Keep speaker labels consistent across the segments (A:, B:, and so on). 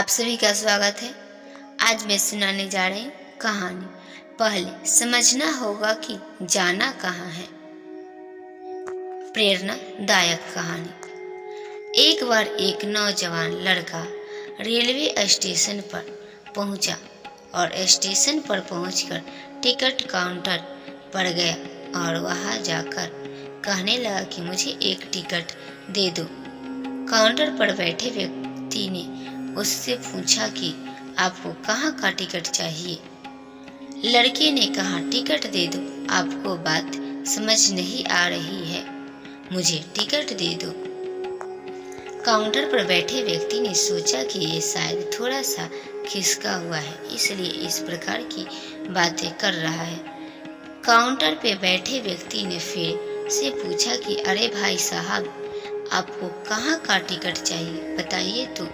A: आप सभी का स्वागत है। आज मैं सुनाने जा रही हूँ कहानी। पहले समझना होगा कि जाना कहाँ है। प्रेरणादायक कहानी। एक बार एक नौजवान लड़का रेलवे स्टेशन पर पहुंचा और स्टेशन पर पहुंचकर टिकट काउंटर पर गया और वहां जाकर कहने लगा कि मुझे एक टिकट दे दो। काउंटर पर बैठे व्यक्ति ने उससे पूछा कि आपको कहाँ का टिकट चाहिए। लड़के ने कहा, टिकट दे दो, आपको बात समझ नहीं आ रही है, मुझे टिकट दे दो। काउंटर पर बैठे व्यक्ति ने सोचा कि ये शायद थोड़ा सा खिसका हुआ है, इसलिए इस प्रकार की बातें कर रहा है। काउंटर पे बैठे व्यक्ति ने फिर से पूछा कि अरे भाई साहब, आपको कहाँ का टिकट चाहिए, बताइए तो।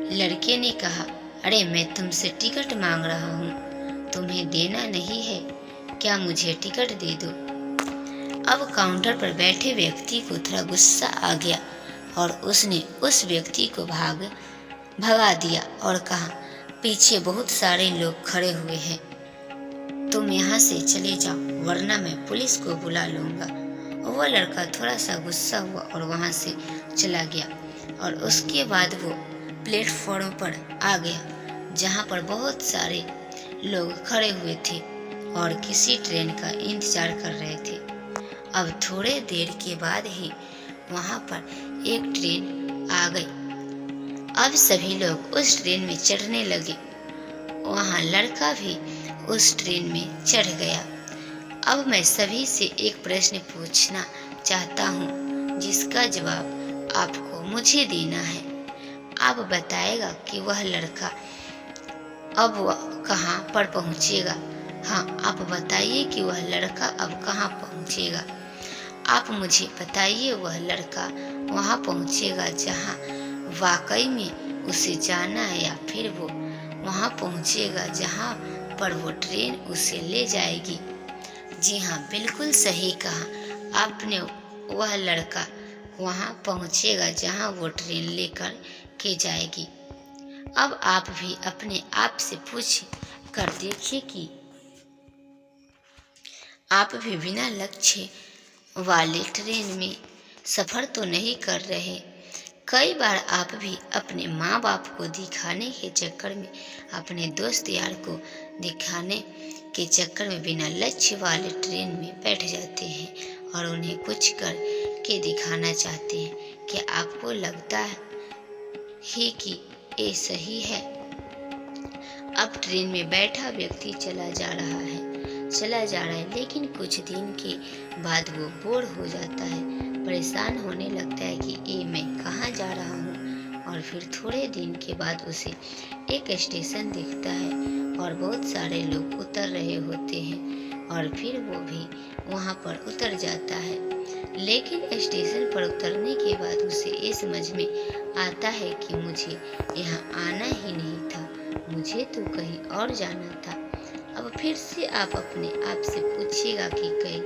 A: लड़के ने कहा, अरे मैं तुमसे टिकट मांग रहा हूँ, तुम्हें देना नहीं है क्या, मुझे टिकट दे दो। अब काउंटर पर बैठे व्यक्ति को थोड़ा गुस्सा आ गया और उसने उस व्यक्ति को भगा दिया और कहा, पीछे बहुत सारे लोग खड़े हुए हैं, तुम यहाँ से चले जाओ वरना मैं पुलिस को बुला लूँगा। वह लड़का थोड़ा सा गुस्सा हुआ और वहाँ से चला गया और उसके बाद वो प्लेटफॉर्म पर आ गया जहाँ पर बहुत सारे लोग खड़े हुए थे और किसी ट्रेन का इंतजार कर रहे थे। अब थोड़े देर के बाद ही वहाँ पर एक ट्रेन आ गई। अब सभी लोग उस ट्रेन में चढ़ने लगे। वहाँ लड़का भी उस ट्रेन में चढ़ गया। अब मैं सभी से एक प्रश्न पूछना चाहता हूँ जिसका जवाब आपको मुझे देना है। आप बताएगा कि वह लड़का अब कहाँ पर पहुँचेगा। हाँ, आप बताइए कि वह लड़का अब कहाँ पहुँचेगा। आप मुझे बताइए वह लड़का वहाँ पहुँचेगा जहाँ वाकई में उसे जाना है, या फिर वो वहाँ पहुँचेगा जहाँ पर वो ट्रेन उसे ले जाएगी। जी हाँ, बिल्कुल सही कहा आपने। वह लड़का वहाँ पहुँचेगा जहाँ वो ट्रेन लेकर के जाएगी। अब आप भी अपने आप से पूछ कर देखिए कि आप भी बिना लक्ष्य वाले ट्रेन में सफ़र तो नहीं कर रहे। कई बार आप भी अपने माँ बाप को दिखाने के चक्कर में, अपने दोस्त यार को दिखाने के चक्कर में बिना लक्ष्य वाले ट्रेन में बैठ जाते हैं और उन्हें कुछ कर के दिखाना चाहते हैं। क्या आपको लगता है कि ये सही है? अब ट्रेन में बैठा व्यक्ति चला जा रहा है, लेकिन कुछ दिन के बाद वो बोर हो जाता है, परेशान होने लगता है कि ये मैं कहाँ जा रहा हूँ। और फिर थोड़े दिन के बाद उसे एक स्टेशन दिखता है और बहुत सारे लोग उतर रहे होते हैं और फिर वो भी वहाँ पर उतर जाता है। लेकिन स्टेशन पर उतरने के बाद उसे ये समझ में आता है कि मुझे यहाँ आना ही नहीं था, मुझे तो कहीं और जाना था। अब फिर से आप अपने आप से पूछिएगा कि कई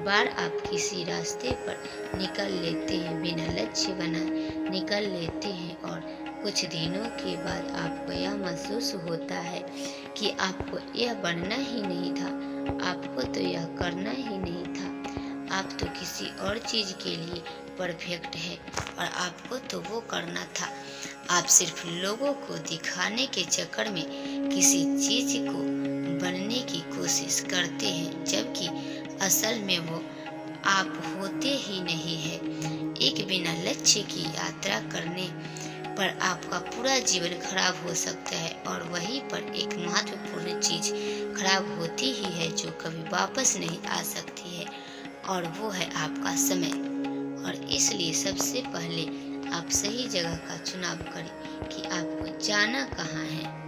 A: बार आप किसी रास्ते पर निकल लेते हैं, बिना लक्ष्य बनाए निकल लेते हैं और कुछ दिनों के बाद आपको यह महसूस होता है कि आपको यह बनना ही नहीं था, आपको तो यह करना ही नहीं था, आप तो किसी और चीज़ के लिए परफेक्ट है और आपको तो वो करना था। आप सिर्फ लोगों को दिखाने के चक्कर में किसी चीज़ को बनने की कोशिश करते हैं, जबकि असल में वो आप होते ही नहीं है। एक बिना लक्ष्य की यात्रा करने पर आपका पूरा जीवन खराब हो सकता है और वहीं पर एक महत्वपूर्ण चीज़ खराब होती ही है जो कभी वापस नहीं आ सकती है, और वो है आपका समय। और इसलिए सबसे पहले आप सही जगह का चुनाव करें कि आपको जाना कहाँ है।